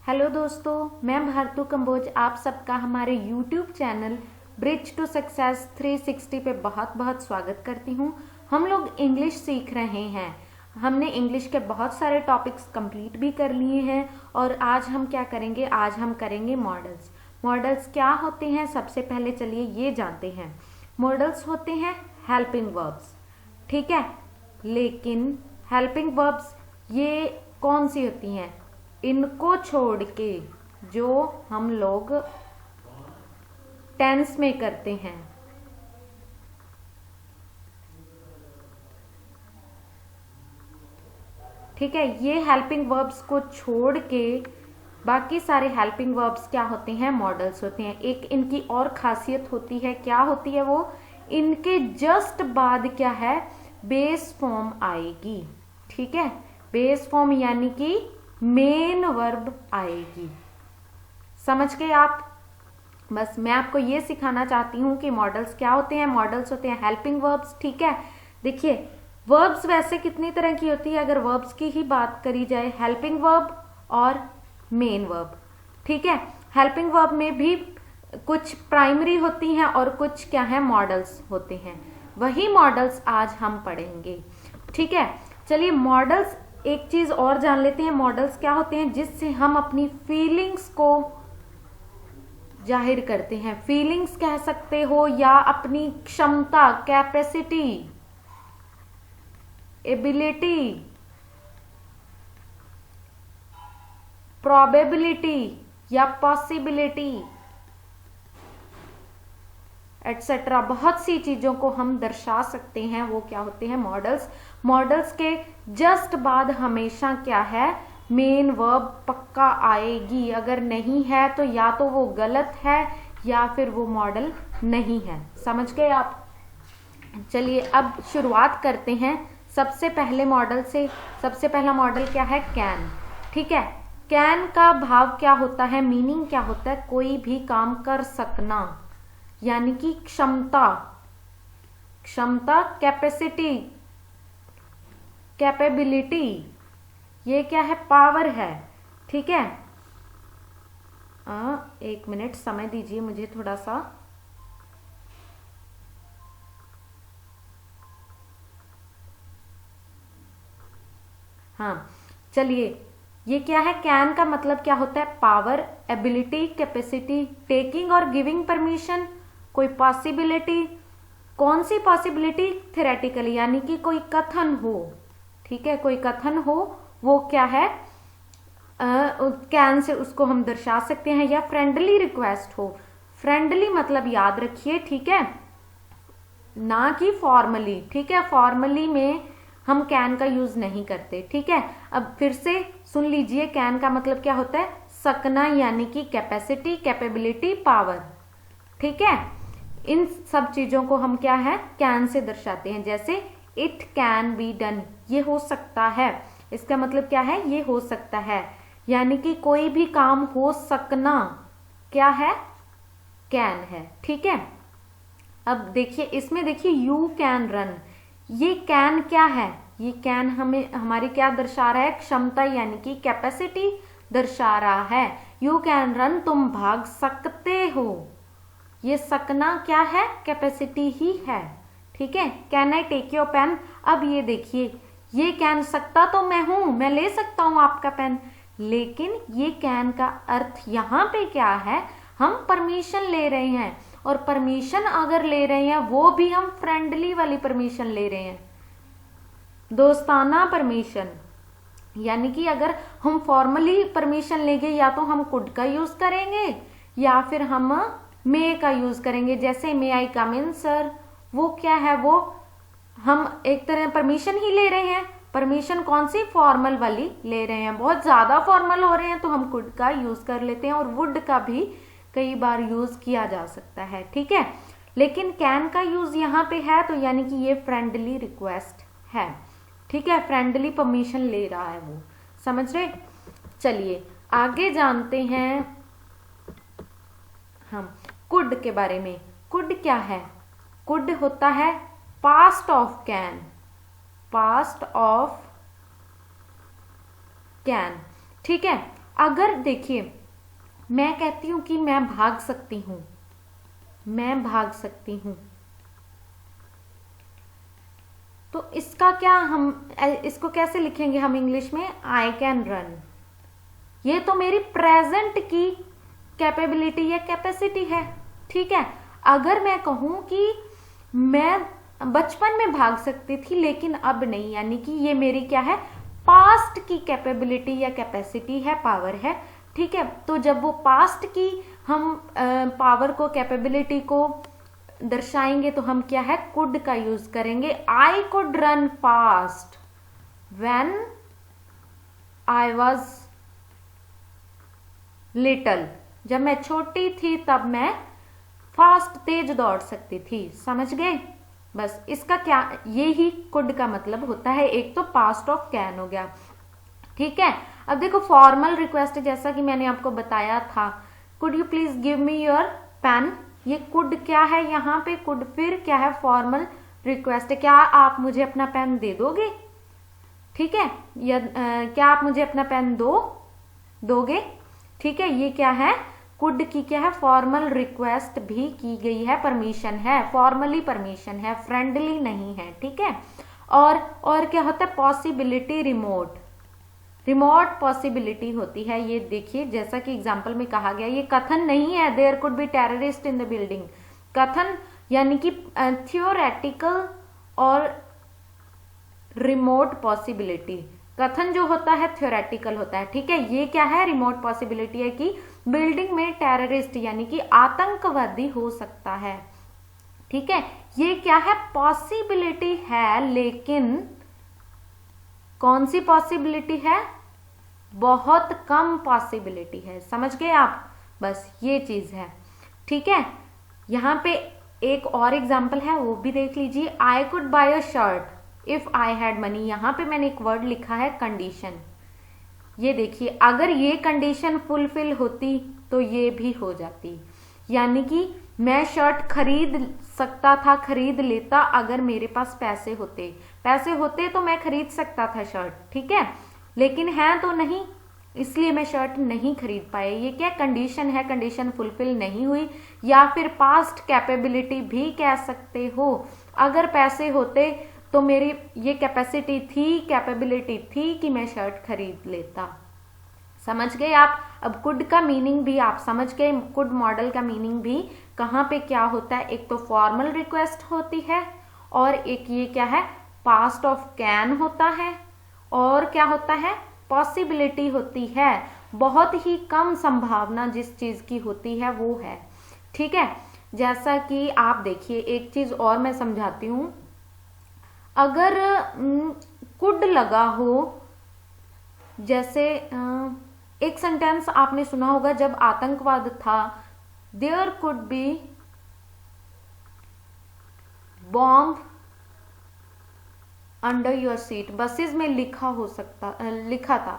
Hello दोस्तों, मैं भारतू कंबोज आप सबका हमारे YouTube channel bridge to success 360 पे बहुत बहुत स्वागत करती हूँ। हम लोग इंग्लिश सीख रहे हैं। हमने इंग्लिश के बहुत सारे टॉपिक्स कंप्लीट भी कर लिए हैं और आज हम क्या करेंगे, आज हम करेंगे मॉडल्स। मॉडल्स क्या होते हैं, सबसे पहले चलिए ये जानते हैं। मॉडल्स होते हैं हेल्पिंग वर्ब्स, ठीक है। लेकिन हेल्पिंग वर्ब्स ये कौन सी होती हैं, इनको छोड़ के जो हम लोग टेंस में करते हैं, ठीक है। ये हेल्पिंग वर्ब्स को छोड़ के बाकी सारे हेल्पिंग वर्ब्स क्या होते हैं, मॉडल्स होते हैं। एक इनकी और खासियत होती है, क्या होती है वो, इनके जस्ट बाद क्या है, बेस फॉर्म आएगी, ठीक है। बेस फॉर्म यानी कि मेन वर्ब आएगी। समझ गए आप। बस मैं आपको ये सिखाना चाहती हूं कि मॉडल्स क्या होते हैं। मॉडल्स होते हैं हेल्पिंग वर्ब्स, ठीक है। देखिए वर्ब्स वैसे कितनी तरह की होती है, अगर वर्ब्स की ही बात करी जाए, हेल्पिंग वर्ब और मेन वर्ब, ठीक है। हेल्पिंग वर्ब में भी कुछ प्राइमरी होती हैं और कुछ क्या है, मॉडल्स होते हैं। वही मॉडल्स आज हम पढ़ेंगे, ठीक है। चलिए मॉडल्स, एक चीज और जान लेते हैं। मॉडल्स क्या होते हैं, जिससे हम अपनी फीलिंग्स को जाहिर करते हैं। फीलिंग्स कह सकते हो या अपनी क्षमता, कैपेसिटी, एबिलिटी, प्रोबेबिलिटी या पॉसिबिलिटी एटसेट्रा, बहुत सी चीजों को हम दर्शा सकते हैं। वो क्या होते हैं, मॉडल्स। मॉडल्स के जस्ट बाद हमेशा क्या है, मेन वर्ब पक्का आएगी। अगर नहीं है तो या तो वो गलत है या फिर वो मॉडल नहीं है। समझ गए आप। चलिए अब शुरुआत करते हैं सबसे पहले मॉडल से। सबसे पहला मॉडल क्या है, कैन, ठीक है। कैन का भाव क्या होता है, मीनिंग क्या होता है, कोई भी काम कर सकना, यानी कि क्षमता, क्षमता, कैपेसिटी, कैपेबिलिटी, ये क्या है, पावर है, ठीक है। एक मिनट समय दीजिए मुझे थोड़ा सा। हाँ चलिए, ये क्या है, कैन का मतलब क्या होता है, पावर, एबिलिटी, कैपेसिटी, टेकिंग और गिविंग परमिशन, कोई पॉसिबिलिटी। कौन सी पॉसिबिलिटी, थ्योरेटिकली, यानी कि कोई कथन हो, ठीक है, कोई कथन हो, वो क्या है, कैन से उसको हम दर्शा सकते हैं। या फ्रेंडली रिक्वेस्ट हो, फ्रेंडली मतलब याद रखिए, ठीक है, ना कि फॉर्मली, ठीक है। फॉर्मली में हम कैन का यूज नहीं करते, ठीक है। अब फिर से सुन लीजिए, कैन का मतलब क्या होता है, सकना, यानी कि कैपेसिटी, कैपेबिलिटी, पावर, ठीक है। इन सब चीजों को हम क्या है, कैन से दर्शाते हैं। जैसे इट कैन बी डन, ये हो सकता है, इसका मतलब क्या है, ये हो सकता है, यानी कि कोई भी काम हो सकना क्या है, कैन है, ठीक है। अब देखिए इसमें, देखिए यू कैन रन, ये कैन क्या है, ये कैन हमें हमारी क्या दर्शा रहा है, क्षमता, यानी कि कैपेसिटी दर्शा रहा है। यू कैन रन, तुम भाग सकते हो, ये सकना क्या है, कैपेसिटी ही है, ठीक है। Can I take your pen, अब ये देखिए, ये कैन, सकता तो मैं हूं, मैं ले सकता हूं आपका पेन, लेकिन ये कैन का अर्थ यहां पे क्या है, हम परमिशन ले रहे हैं। और परमिशन अगर ले रहे हैं, वो भी हम फ्रेंडली वाली परमिशन ले रहे हैं, दोस्ताना परमिशन। यानी कि अगर हम फॉर्मली परमिशन लेंगे, या तो हम कुड का यूज करेंगे या फिर हम मे का यूज करेंगे। जैसे मे आई कम इन सर, वो क्या है, वो हम एक तरह परमिशन ही ले रहे हैं। परमिशन कौन सी, फॉर्मल वाली ले रहे हैं। बहुत ज्यादा फॉर्मल हो रहे हैं तो हम कुड का यूज कर लेते हैं, और वुड का भी कई बार यूज किया जा सकता है, ठीक है। लेकिन कैन का यूज यहाँ पे है, तो यानी कि ये फ्रेंडली रिक्वेस्ट है, ठीक है, फ्रेंडली परमिशन ले रहा है वो। समझ रहे। चलिए आगे जानते हैं हम कुड के बारे में। कुड क्या है, कुड होता है past of can, past of can, ठीक है। अगर देखिए मैं कहती हूं कि मैं भाग सकती हूं, मैं भाग सकती हूं, तो इसका क्या हम इसको कैसे लिखेंगे हम इंग्लिश में? I can run. ये तो मेरी प्रेजेंट की कैपेबिलिटी या कैपेसिटी है, ठीक है। अगर मैं कहूं कि मैं बचपन में भाग सकती थी लेकिन अब नहीं, यानी कि ये मेरी क्या है? पास्ट की कैपेबिलिटी या कैपेसिटी है, पावर है, ठीक है। तो जब वो पास्ट की हम पावर को, कैपेबिलिटी को दर्शाएंगे तो हम क्या है? कुड का यूज करेंगे। I could run fast when I was little. जब मैं छोटी थी तब मैं फास्ट, तेज दौड़ सकती थी। समझ गए? बस इसका क्या, ये ही कुड का मतलब होता है। एक तो पास्ट ऑफ कैन हो गया, ठीक है। अब देखो फॉर्मल रिक्वेस्ट, जैसा कि मैंने आपको बताया था, could you please give me your pen. ये कुड क्या है यहाँ पे? कुड फिर क्या है? Formal request. क्या आप मुझे अपना पेन दे दोगे? ठीक है, या क्या आप मुझे अपना पेन दोगे? ठीक है, ये क्या है? कुड की क्या है? फॉर्मल रिक्वेस्ट भी की गई है, परमिशन है, फॉर्मली परमिशन है, फ्रेंडली नहीं है, ठीक है। और क्या होता है? पॉसिबिलिटी, रिमोट पॉसिबिलिटी होती है। ये देखिए जैसा कि एग्जाम्पल में कहा गया, ये कथन नहीं है there could be terrorist in the building. कथन यानी कि थियोरेटिकल और रिमोट पॉसिबिलिटी। कथन जो होता है थ्योरेटिकल होता है, ठीक है। ये क्या है? रिमोट पॉसिबिलिटी है कि बिल्डिंग में टेररिस्ट यानी कि आतंकवादी हो सकता है, ठीक है। ये क्या है? पॉसिबिलिटी है, लेकिन कौन सी पॉसिबिलिटी है? बहुत कम पॉसिबिलिटी है। समझ गए आप? बस ये चीज है, ठीक है। यहां पे एक और एग्जाम्पल है, वो भी देख लीजिए। I could bye a shirt if I had money. यहां पे मैंने एक वर्ड लिखा है कंडीशन। ये देखिए, अगर ये कंडीशन फुलफिल होती तो ये भी हो जाती, यानी कि मैं शर्ट खरीद सकता था, खरीद लेता अगर मेरे पास पैसे होते तो मैं खरीद सकता था शर्ट, ठीक है। लेकिन है तो नहीं, इसलिए मैं शर्ट नहीं खरीद पाए। ये क्या कंडीशन है? कंडीशन फुलफिल नहीं हुई। या फिर पास्ट कैपेबिलिटी भी कह सकते हो। अगर पैसे होते तो मेरी ये कैपेसिटी थी, कैपेबिलिटी थी कि मैं शर्ट खरीद लेता। समझ गए आप? अब कुड का मीनिंग भी आप समझ गए। कुड मॉडल का मीनिंग भी कहाँ पे क्या होता है? एक तो फॉर्मल रिक्वेस्ट होती है, और एक ये क्या है? पास्ट ऑफ कैन होता है, और क्या होता है? पॉसिबिलिटी होती है। बहुत ही कम संभावना जिस चीज की होती है वो है, ठीक है। जैसा कि आप देखिए, एक चीज और मैं समझाती हूं। अगर कुड लगा हो, जैसे एक सेंटेंस आपने सुना होगा, जब आतंकवाद था, there could be bomb under your seat. Buses में लिखा था,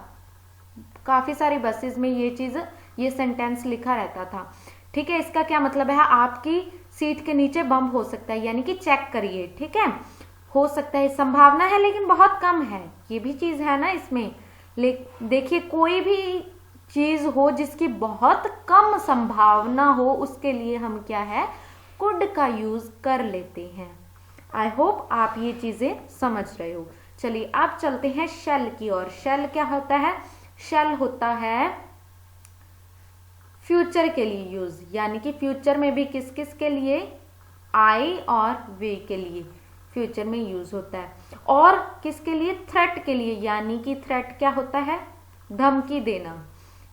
काफी सारी बसेस में ये सेंटेंस लिखा रहता था, ठीक है। इसका क्या मतलब है? आपकी सीट के नीचे बम हो सकता है, यानी कि चेक करिए, ठीक है। हो सकता है, संभावना है लेकिन बहुत कम है, ये भी चीज है ना इसमें। देखिए, कोई भी चीज हो जिसकी बहुत कम संभावना हो, उसके लिए हम क्या है? कुड का यूज कर लेते हैं। आई होप आप ये चीजें समझ रहे हो। चलिए अब चलते हैं शेल की ओर। शेल क्या होता है? शेल होता है फ्यूचर के लिए यूज, यानी कि फ्यूचर में भी किस किस के लिए? आई और वे के लिए फ्यूचर में यूज होता है। और किसके लिए? थ्रेट के लिए, यानी कि थ्रेट क्या होता है? धमकी देना,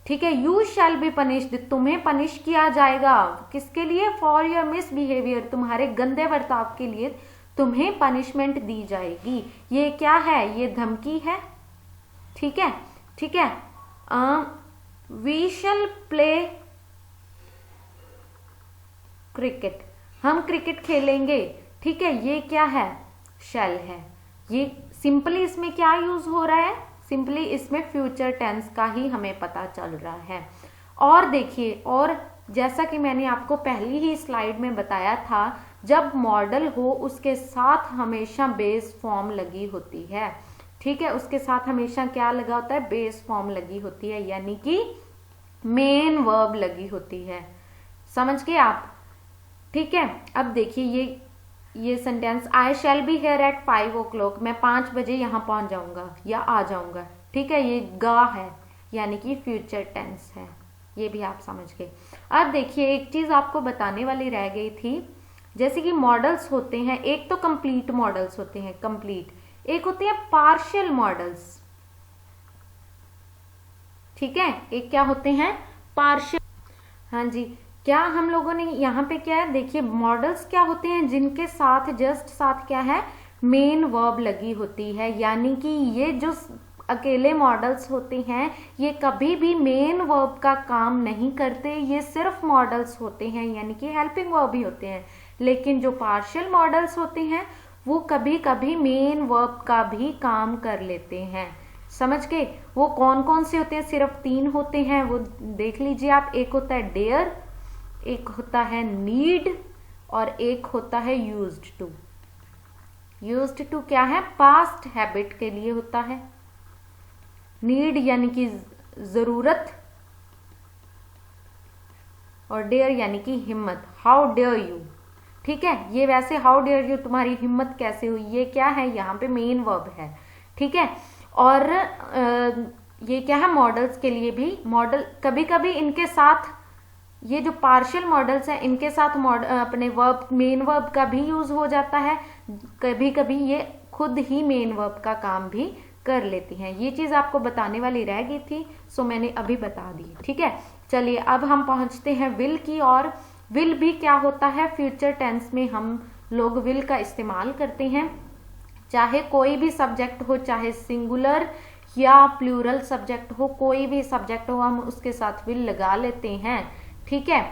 ठीक है। यू शैल बी पनिश्ड, तुम्हें पनिश किया जाएगा। किसके लिए? फॉर योर मिसबिहेवियर, तुम्हारे गंदे बर्ताव के लिए तुम्हें पनिशमेंट दी जाएगी। ये क्या है? ये धमकी है, ठीक है, ठीक है। वी शैल प्ले क्रिकेट, हम क्रिकेट खेलेंगे, ठीक है। ये क्या है? शैल है। ये सिंपली इसमें क्या यूज हो रहा है? सिंपली इसमें फ्यूचर टेंस का ही हमें पता चल रहा है। और देखिए, और जैसा कि मैंने आपको पहली ही स्लाइड में बताया था, जब मॉडल हो उसके साथ हमेशा बेस फॉर्म लगी होती है, ठीक है, उसके साथ हमेशा क्या लगा होता है, बेस फॉर्म लगी होती है, यानी कि मेन वर्ब लगी होती है। समझ गए आप? ठीक है, अब देखिए ये sentence, I shall be here at 5 o'clock, मैं 5 बजे यहाँ पहुंच जाऊंगा या आ जाऊंगा। ठीक है, ये गा है यानी कि फ्यूचर टेंस है, ये भी आप समझ गए। अब देखिए एक चीज आपको बताने वाली रह गई थी, जैसे कि मॉडल्स होते हैं, एक तो कंप्लीट मॉडल्स होते हैं, कंप्लीट, एक होते हैं पार्शियल मॉडल्स। ठीक है, एक क्या होते हैं, पार्शियल। हाँ जी, क्या हम लोगों ने यहाँ पे क्या है, देखिए मॉडल्स क्या होते हैं, जिनके साथ जस्ट साथ क्या है, मेन वर्ब लगी होती है, यानी कि ये जो अकेले मॉडल्स होते हैं ये कभी भी मेन वर्ब का काम नहीं करते, ये सिर्फ मॉडल्स होते हैं, यानी कि हेल्पिंग वर्ब ही होते हैं। लेकिन जो पार्शियल मॉडल्स होते हैं वो कभी कभी मेन वर्ब का भी काम कर लेते हैं। समझ गए? वो कौन कौन से होते हैं, सिर्फ 3 होते हैं, वो देख लीजिए आप। एक होता है डेयर, एक होता है नीड, और एक होता है यूज्ड टू। यूज्ड टू क्या है, पास्ट हैबिट के लिए होता है। नीड यानी कि जरूरत, और डेयर यानी कि हिम्मत, हाउ डेयर यू। ठीक है, ये वैसे हाउ डेयर यू, तुम्हारी हिम्मत कैसे हुई, ये क्या है, यहाँ पे मेन वर्ब है। ठीक है, और ये क्या है, मॉडल्स के लिए भी, मॉडल कभी कभी इनके साथ, ये जो पार्शियल मॉडल्स हैं इनके साथ अपने वर्ब, मेन वर्ब का भी यूज हो जाता है, कभी कभी ये खुद ही मेन वर्ब का काम भी कर लेती हैं। ये चीज आपको बताने वाली रह गई थी, सो मैंने अभी बता दी। ठीक है, चलिए अब हम पहुंचते हैं विल की और। विल भी क्या होता है, फ्यूचर टेंस में हम लोग विल का इस्तेमाल करते हैं, चाहे कोई भी सब्जेक्ट हो, चाहे सिंगुलर या प्लूरल सब्जेक्ट हो, कोई भी सब्जेक्ट हो, हम उसके साथ विल लगा लेते हैं। ठीक है,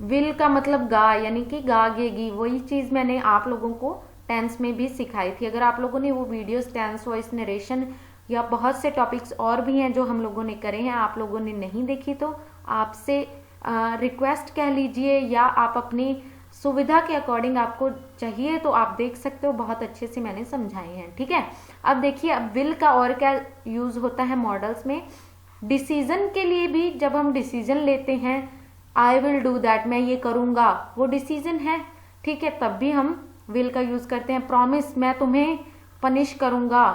विल का मतलब गा, यानी कि गागेगी, वही चीज मैंने आप लोगों को टेंस में भी सिखाई थी। अगर आप लोगों ने वो वीडियोस, टेंस, वॉइस नरेशन या बहुत से टॉपिक्स और भी हैं जो हम लोगों ने करे हैं, आप लोगों ने नहीं देखी तो आपसे रिक्वेस्ट कह लीजिए, या आप अपनी सुविधा के अकॉर्डिंग आपको चाहिए तो आप देख सकते हो, बहुत अच्छे से मैंने समझाए हैं। ठीक है, अब देखिए अब विल का और क्या यूज होता है मॉडल्स में, डिसीजन के लिए भी, जब हम डिसीजन लेते हैं, आई विल डू दैट, मैं ये करूंगा, वो डिसीजन है। ठीक है, तब भी हम विल का यूज करते हैं। प्रॉमिस, मैं तुम्हें पनिश करूंगा,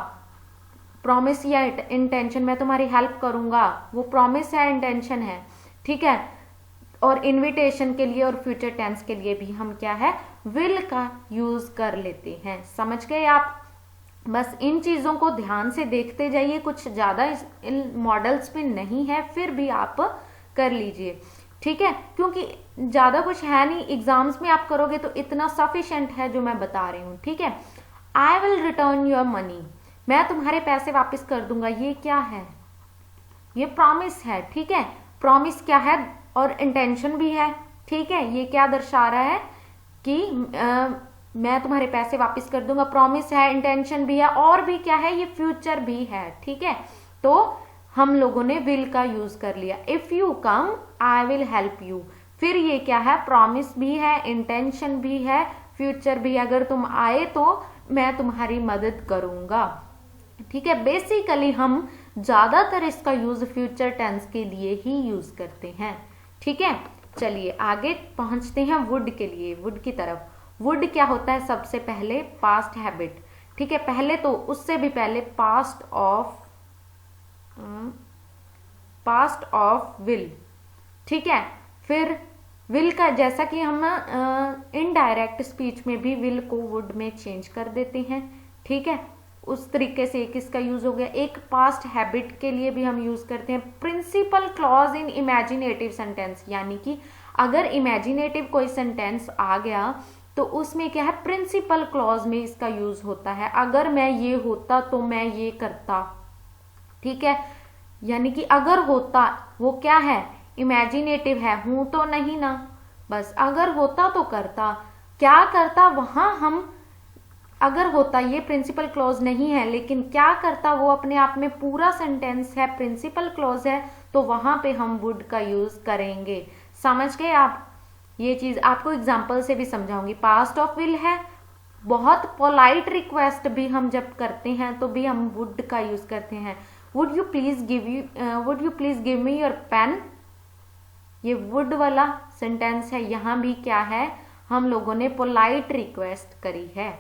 प्रॉमिस या इंटेंशन, मैं तुम्हारी हेल्प करूंगा, वो प्रॉमिस है, इंटेंशन है। ठीक है, और इनविटेशन के लिए और फ्यूचर टेंस के लिए भी हम क्या है, विल का यूज कर लेते हैं। समझ गए आप? बस इन चीजों को ध्यान से देखते जाइए, कुछ ज्यादा इन मॉडल्स में नहीं है, फिर भी आप कर लीजिए। ठीक है, क्योंकि ज्यादा कुछ है नहीं, एग्जाम्स में आप करोगे तो इतना सफिशिएंट है जो मैं बता रही हूँ। ठीक है, I will return your money, मैं तुम्हारे पैसे वापस कर दूंगा, ये क्या है, ये प्रॉमिस है। ठीक है, प्रॉमिस क्या है, और इंटेंशन भी है। ठीक है, ये क्या दर्शा रहा है कि मैं तुम्हारे पैसे वापस कर दूंगा, प्रॉमिस है, इंटेंशन भी है, और भी क्या है, ये फ्यूचर भी है। ठीक है, तो हम लोगों ने विल का यूज कर लिया। If you come I will help you, फिर ये क्या है, प्रॉमिस भी है, इंटेंशन भी है, फ्यूचर भी, अगर तुम आए तो मैं तुम्हारी मदद करूंगा। ठीक है, बेसिकली हम ज्यादातर इसका यूज फ्यूचर टेंस के लिए ही यूज करते हैं। ठीक है, चलिए आगे पहुंचते हैं वुड के लिए, वुड की तरफ। वुड क्या होता है, सबसे पहले पास्ट हैबिट। ठीक है, पहले तो उससे भी पहले पास्ट ऑफ विल। ठीक है, फिर विल का, जैसा कि हम इनडायरेक्ट स्पीच में भी विल को वुड में चेंज कर देते हैं। ठीक है, उस तरीके से एक इसका यूज हो गया। एक पास्ट हैबिट के लिए भी हम यूज करते हैं प्रिंसिपल क्लॉज इन इमेजिनेटिव सेंटेंस, यानी कि अगर इमेजिनेटिव कोई सेंटेंस आ गया तो उसमें क्या है, प्रिंसिपल क्लॉज में इसका यूज होता है। अगर मैं ये होता तो मैं ये करता। ठीक है, यानी कि अगर होता, वो क्या है, इमेजिनेटिव है, हूं तो नहीं ना, बस अगर होता तो करता, क्या करता, वहां हम अगर होता, ये प्रिंसिपल क्लॉज नहीं है, लेकिन क्या करता वो अपने आप में पूरा सेंटेंस है, प्रिंसिपल क्लॉज है, तो वहां पे हम वुड का यूज करेंगे। समझ गए आप? ये चीज आपको एग्जाम्पल से भी समझाऊंगी। पास्ट ऑफ विल है, बहुत पोलाइट रिक्वेस्ट भी हम जब करते हैं तो भी हम वुड का यूज करते हैं। Would you please give me your pen. ये वुड वाला सेंटेंस है, यहाँ भी क्या है, हम लोगों ने पोलाइट रिक्वेस्ट करी है,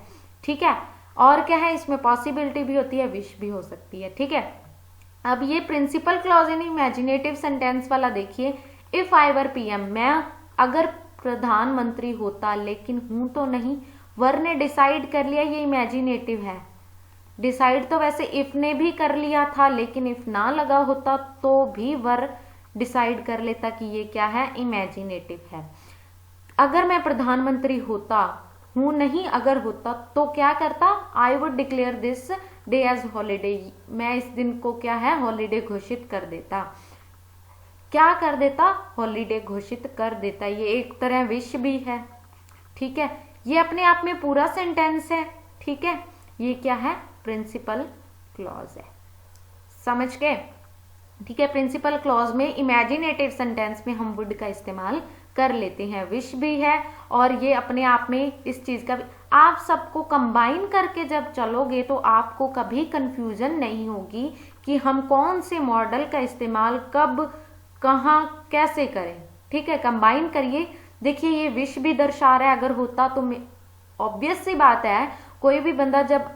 ठीक है। और क्या है, इसमें पॉसिबिलिटी भी होती है, विश भी हो सकती है, ठीक है। अब ये प्रिंसिपल क्लॉज इन इमेजिनेटिव सेंटेंस वाला देखिए, इफ आई वर पीएम, मैं अगर प्रधानमंत्री होता, लेकिन हूं तो नहीं, वर ने डिसाइड कर लिया, ये इमेजिनेटिव है। डिसाइड तो वैसे इफ ने भी कर लिया था, लेकिन इफ ना लगा होता तो भी वर डिसाइड कर लेता कि ये क्या है, इमेजिनेटिव है। अगर मैं प्रधानमंत्री होता, हूं नहीं, अगर होता तो क्या करता, I would declare this day as holiday, मैं इस दिन को क्या है, हॉलीडे घोषित कर देता। क्या कर देता, हॉलीडे घोषित कर देता। ये एक तरह विश भी है, ठीक है। ये अपने आप में पूरा सेंटेंस है, ठीक है। ये क्या है, प्रिंसिपल क्लॉज है, समझ गए, ठीक है। प्रिंसिपल क्लॉज में इमेजिनेटिव सेंटेंस में हम वुड का इस्तेमाल कर लेते हैं, विश भी है, और ये अपने आप में इस चीज का, आप सबको कंबाइन करके जब चलोगे तो आपको कभी कंफ्यूजन नहीं होगी कि हम कौन से मॉडल का इस्तेमाल कब, कहाँ, कैसे करें, ठीक है। कंबाइन करिए, देखिए ये विश भी दर्शा रहा है, अगर होता तो ऑब्वियस सी बात है, कोई भी बंदा जब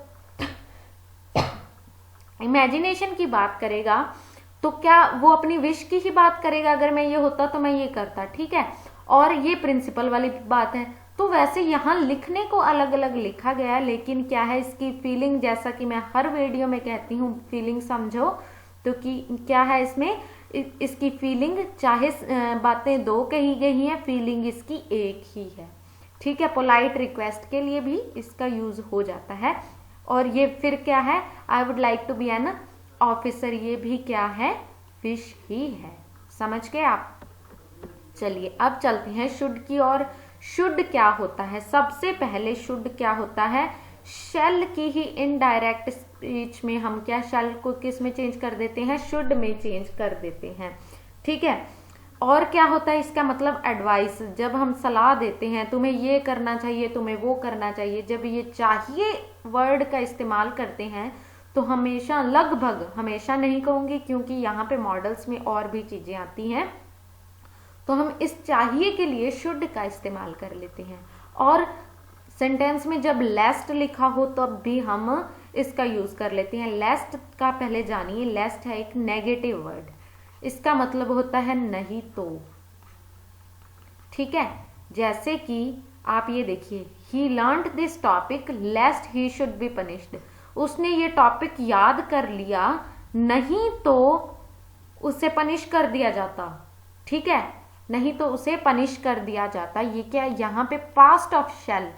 इमेजिनेशन की बात करेगा तो क्या वो अपनी विश की ही बात करेगा, अगर मैं ये होता तो मैं ये करता, ठीक है। और ये प्रिंसिपल वाली बात है, तो वैसे यहाँ लिखने को अलग अलग लिखा गया है, लेकिन क्या है, इसकी फीलिंग, जैसा कि मैं हर वीडियो में कहती हूँ, फीलिंग समझो, तो कि क्या है इसमें, इसकी फीलिंग, चाहे बातें दो कही गई हैं, फीलिंग इसकी एक ही है, ठीक है। पोलाइट रिक्वेस्ट के लिए भी इसका यूज हो जाता है। और ये फिर क्या है, I would like to be an officer, ये भी क्या है, विश ही है, समझ गए आप। चलिए अब चलते हैं शुड की ओर। शुड क्या होता है, सबसे पहले शुड क्या होता है, शेल की ही इनडायरेक्ट स्पीच में हम क्या, शेल को किस में चेंज कर देते हैं, शुड में चेंज कर देते हैं, ठीक है। और क्या होता है, इसका मतलब एडवाइस, जब हम सलाह देते हैं, तुम्हें ये करना चाहिए, तुम्हें वो करना चाहिए, जब ये चाहिए वर्ड का इस्तेमाल करते हैं तो हमेशा, लगभग हमेशा नहीं कहूंगी क्योंकि यहाँ पे मॉडल्स में और भी चीजें आती हैं, तो हम इस चाहिए के लिए शुड का इस्तेमाल कर लेते हैं। और सेंटेंस में जब लेस्ट लिखा हो तब भी हम इसका यूज कर लेते हैं। लेस्ट का पहले जानिए, लेस्ट है एक नेगेटिव वर्ड, इसका मतलब होता है नहीं तो, ठीक है। जैसे कि आप ये देखिए, he learned this topic lest he should be punished, उसने ये टॉपिक याद कर लिया, नहीं तो उसे पनिश कर दिया जाता, ठीक है, नहीं तो उसे पनिश कर दिया जाता। ये क्या, यहाँ पे पास्ट ऑफ शेल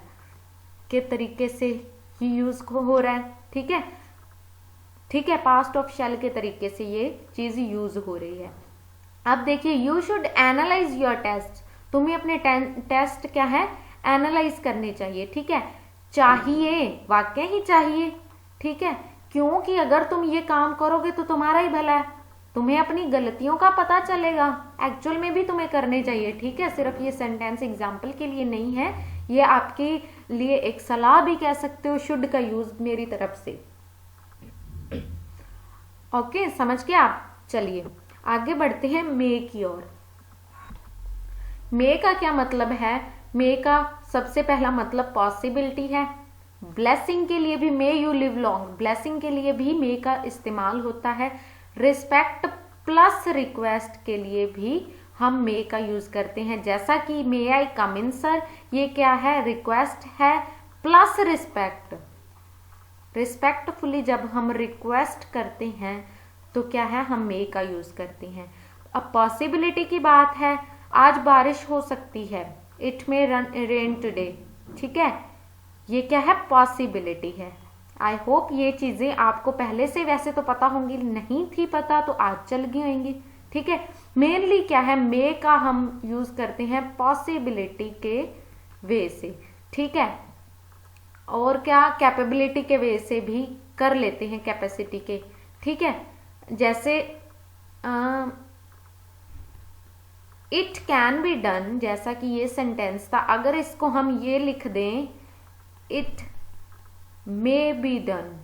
के तरीके से ही यूज हो रहा है, ठीक है, ठीक है, पास्ट ऑफ शेल के तरीके से ये चीज यूज हो रही है। अब देखिए, you should analyse your test, तुम्हें अपने टेस्ट क्या है, एनालाइज करने चाहिए, ठीक है। चाहिए, वाकई ही चाहिए, ठीक है, क्योंकि अगर तुम ये काम करोगे तो तुम्हारा ही भला है, तुम्हें अपनी गलतियों का पता चलेगा, एक्चुअल में भी तुम्हें करने चाहिए, ठीक है। सिर्फ ये सेंटेंस एग्जाम्पल के लिए नहीं है, ये आपके लिए एक सलाह भी कह सकते हो, शुड का यूज मेरी तरफ से, ओके, समझ गए आप। चलिए आगे बढ़ते हैं मे की ओर। मे का क्या मतलब है, मे का सबसे पहला मतलब पॉसिबिलिटी है। ब्लेसिंग के लिए भी may you live long, blessing के लिए भी मे का इस्तेमाल होता है। रिस्पेक्ट प्लस रिक्वेस्ट के लिए भी हम मे का यूज करते हैं, जैसा कि मे आई कम इन सर, ये क्या है, रिक्वेस्ट है प्लस रिस्पेक्ट। रिस्पेक्टफुली जब हम रिक्वेस्ट करते हैं तो क्या है, हम मे का यूज करते हैं। अब पॉसिबिलिटी की बात है, आज बारिश हो सकती है, इट मे रेन टुडे, ठीक है, ये क्या है, पॉसिबिलिटी है। आई होप ये चीजें आपको पहले से वैसे तो पता होंगी, नहीं थी पता तो आज चल गई होंगी, ठीक है। मेनली क्या है, मे का हम यूज करते हैं पॉसिबिलिटी के वे से, ठीक है, और क्या, कैपेबिलिटी के वे से भी कर लेते हैं, कैपेसिटी के, ठीक है। जैसे इट कैन बी डन, जैसा कि ये सेंटेंस था, अगर इसको हम ये लिख दें, इट मे बी डन,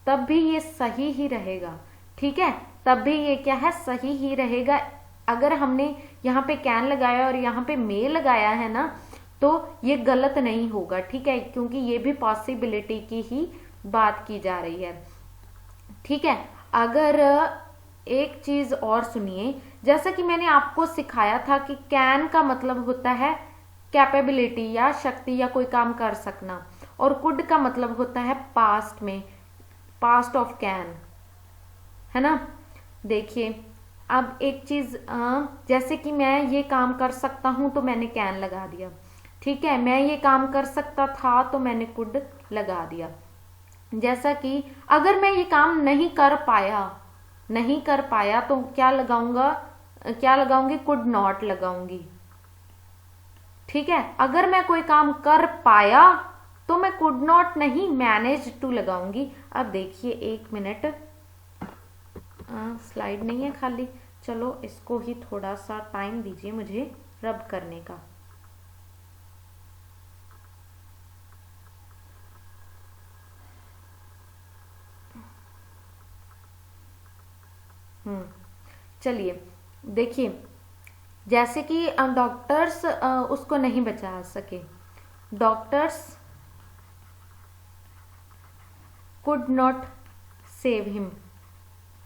तब भी ये सही ही रहेगा, ठीक है, तब भी ये क्या है, सही ही रहेगा। अगर हमने यहाँ पे कैन लगाया और यहाँ पे मे लगाया है ना, तो ये गलत नहीं होगा, ठीक है, क्योंकि ये भी पॉसिबिलिटी की ही बात की जा रही है, ठीक है। अगर एक चीज और सुनिए, जैसा कि मैंने आपको सिखाया था कि कैन का मतलब होता है कैपेबिलिटी या शक्ति या कोई काम कर सकना, और कुड का मतलब होता है पास्ट में, पास्ट ऑफ कैन, है ना। देखिए अब एक चीज, जैसे कि मैं ये काम कर सकता हूं तो मैंने कैन लगा दिया, ठीक है, मैं ये काम कर सकता था तो मैंने कुड लगा दिया। जैसा कि अगर मैं ये काम नहीं कर पाया तो क्या लगाऊंगा, क्या लगाऊंगी, कुड नॉट लगाऊंगी, ठीक है। अगर मैं कोई काम कर पाया तो मैं कुड नॉट नहीं, मैनेज टू लगाऊंगी। अब देखिए 1 मिनट, स्लाइड नहीं है खाली, चलो इसको ही थोड़ा सा टाइम दीजिए मुझे रब करने का। चलिए देखिए, जैसे कि डॉक्टर्स उसको नहीं बचा सके, doctors could not save him,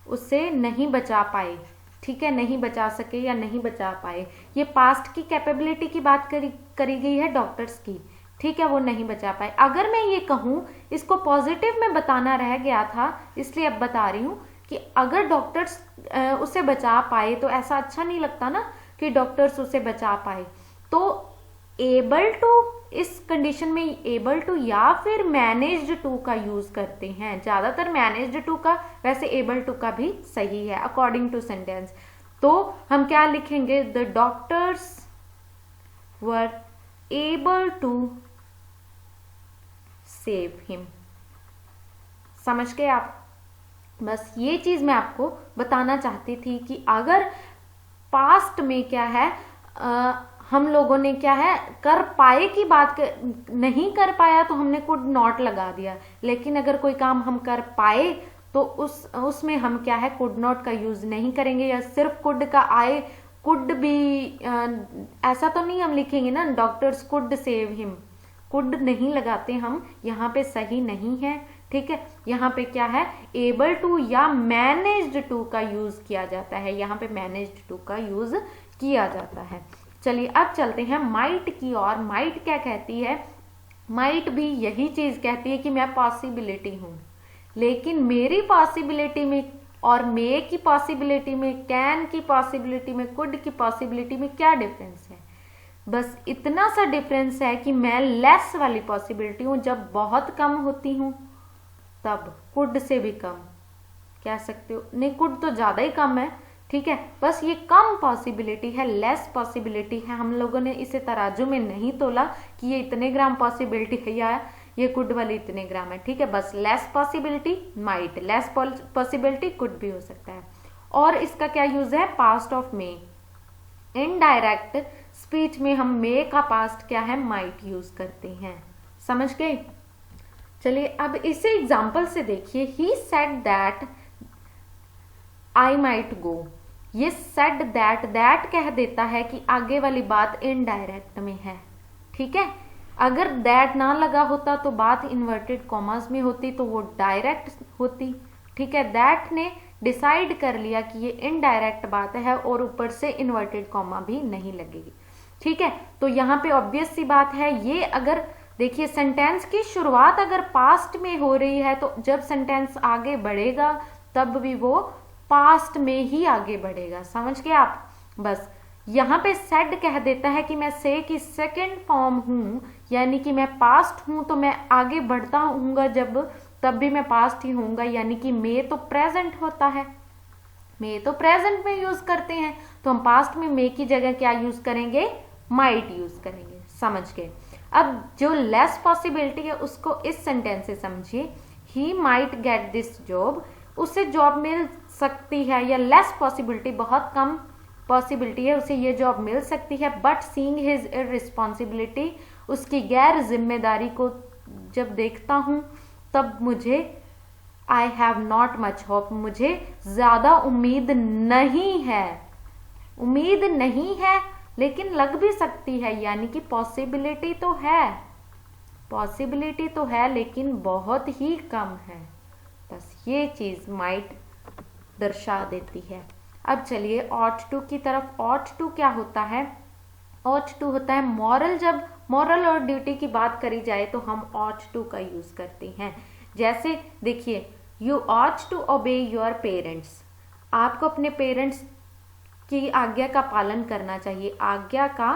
उससे नहीं बचा पाए, ठीक है, नहीं बचा सके या नहीं बचा पाए, ये पास्ट की कैपेबिलिटी की बात करी गई है डॉक्टर्स की, ठीक है, वो नहीं बचा पाए। अगर मैं ये कहूं, इसको पॉजिटिव में बताना रह गया था इसलिए अब बता रही हूं कि अगर डॉक्टर्स उसे बचा पाए तो ऐसा अच्छा नहीं लगता ना कि डॉक्टर्स उसे बचा पाए, तो एबल टू, इस कंडीशन में एबल टू या फिर मैनेज्ड टू का यूज करते हैं, ज्यादातर मैनेज्ड टू का, वैसे एबल टू का भी सही है अकॉर्डिंग टू सेंटेंस। तो हम क्या लिखेंगे, the doctors were able to save him. समझ गए आप? बस ये चीज मैं आपको बताना चाहती थी कि अगर पास्ट में क्या है, हम लोगों ने क्या है, कर पाए की बात नहीं कर पाया तो हमने कुड नॉट लगा दिया, लेकिन अगर कोई काम हम कर पाए तो उसमें हम क्या है, कुड नॉट का यूज नहीं करेंगे, या सिर्फ कुड का आए, कुड भी ऐसा तो नहीं हम लिखेंगे ना, doctors could save him, could नहीं लगाते हम, यहाँ पे सही नहीं है, ठीक है। यहाँ पे क्या है, एबल टू या मैनेज्ड टू का यूज किया जाता है, यहाँ पे मैनेज्ड टू का यूज किया जाता है। चलिए अब चलते हैं माइट की ओर। माइट क्या कहती है, माइट भी यही चीज कहती है कि मैं पॉसिबिलिटी हूं, लेकिन मेरी पॉसिबिलिटी में और मे की पॉसिबिलिटी में, कैन की पॉसिबिलिटी में, कुड की पॉसिबिलिटी में क्या डिफरेंस है। बस इतना सा डिफरेंस है कि मैं लेस वाली पॉसिबिलिटी हूं, जब बहुत कम होती हूं तब, कुड से भी कम कह सकते हो, नहीं कुड तो ज्यादा ही कम है, ठीक है, बस ये कम पॉसिबिलिटी है, लेस पॉसिबिलिटी है। हम लोगों ने इसे तराजू में नहीं तोला कि ये इतने ग्राम पॉसिबिलिटी है या ये कुड वाली इतने ग्राम है, ठीक है, बस less possibility might, less possibility could भी हो सकता है। और इसका क्या यूज है, past of May, indirect speech में हम मे का पास्ट क्या है, माइट यूज करते हैं। समझ गए? चलिए अब इसे एग्जाम्पल से देखिए। He said that I might go, ये सेड दैट कह देता है कि आगे वाली बात इनडायरेक्ट में है, ठीक है। अगर दैट ना लगा होता तो बात इन्वर्टेड कॉमास में होती तो वो डायरेक्ट होती, ठीक है। दैट ने डिसाइड कर लिया कि ये इनडायरेक्ट बात है और ऊपर से इन्वर्टेड कॉमा भी नहीं लगेगी, ठीक है। तो यहाँ पे ऑब्वियस सी बात है, ये अगर देखिए सेंटेंस की शुरुआत अगर पास्ट में हो रही है तो जब सेंटेंस आगे बढ़ेगा तब भी वो पास्ट में ही आगे बढ़ेगा। समझ गए आप? बस यहाँ पे सेड कह देता है कि मैं से की सेकेंड फॉर्म हूं, यानी कि मैं पास्ट हूं तो मैं आगे बढ़ता हूंगा जब, तब भी मैं पास्ट ही होऊंगा, यानी कि मे तो प्रेजेंट होता है, मे तो प्रेजेंट में यूज करते हैं, तो हम पास्ट में मे की जगह क्या यूज करेंगे, माइट यूज करेंगे। समझ गए? अब जो लेस पॉसिबिलिटी है उसको इस सेंटेंस से समझिए, he might get this job, उसे जॉब मिल सकती है, या लेस पॉसिबिलिटी, बहुत कम पॉसिबिलिटी है, उसे ये जॉब मिल सकती है, बट सीइंग हिज इररिस्पॉन्सिबिलिटी, उसकी गैर जिम्मेदारी को जब देखता हूँ तब मुझे I have not much hope, मुझे ज्यादा उम्मीद नहीं है। उम्मीद नहीं है लेकिन लग भी सकती है, यानी कि पॉसिबिलिटी तो है, पॉसिबिलिटी तो है लेकिन बहुत ही कम है। बस ये चीज माइट दर्शा देती है। अब चलिए ऑट टू की तरफ। ऑट टू क्या होता है? ऑट टू होता है मॉरल। जब मॉरल और ड्यूटी की बात करी जाए तो हम ऑट टू का यूज करते हैं। जैसे देखिए, you ought to obey your parents, आपको अपने पेरेंट्स की आज्ञा का पालन करना चाहिए, आज्ञा का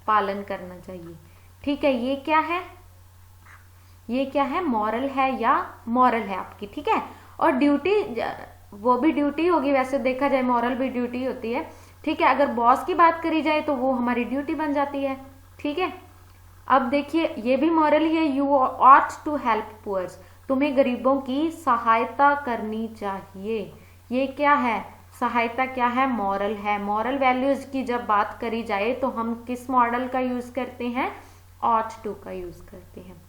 पालन करना चाहिए। ठीक है, ये क्या है? ये क्या है? मॉरल है या मॉरल है आपकी। ठीक है, और ड्यूटी, वो भी ड्यूटी होगी, वैसे देखा जाए मॉरल भी ड्यूटी होती है। ठीक है, अगर बॉस की बात करी जाए तो वो हमारी ड्यूटी बन जाती है। ठीक है, अब देखिए ये भी मॉरल ही है, you ought to help poors, तुम्हें गरीबों की सहायता करनी चाहिए। ये क्या है? सहायता क्या है? मॉरल है। मॉरल वैल्यूज की जब बात करी जाए तो हम किस मॉडल का यूज करते हैं? ऑट टू का यूज करते हैं।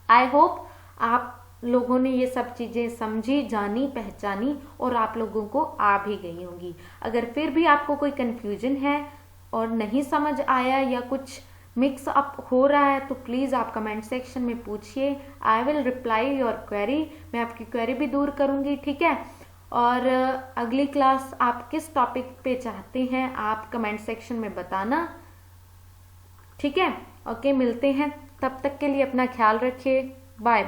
आई होप आप लोगों ने ये सब चीजें समझी, जानी, पहचानी और आप लोगों को आ भी गई होंगी। अगर फिर भी आपको कोई कंफ्यूजन है और नहीं समझ आया या कुछ मिक्स अप हो रहा है तो प्लीज आप कमेंट सेक्शन में पूछिए। I will reply your query, मैं आपकी क्वेरी भी दूर करूंगी। ठीक है, और अगली क्लास आप किस टॉपिक पे चाहते हैं आप कमेंट सेक्शन में बताना। ठीक है, ओके, मिलते हैं, तब तक के लिए अपना ख्याल रखिए, बाय बाय।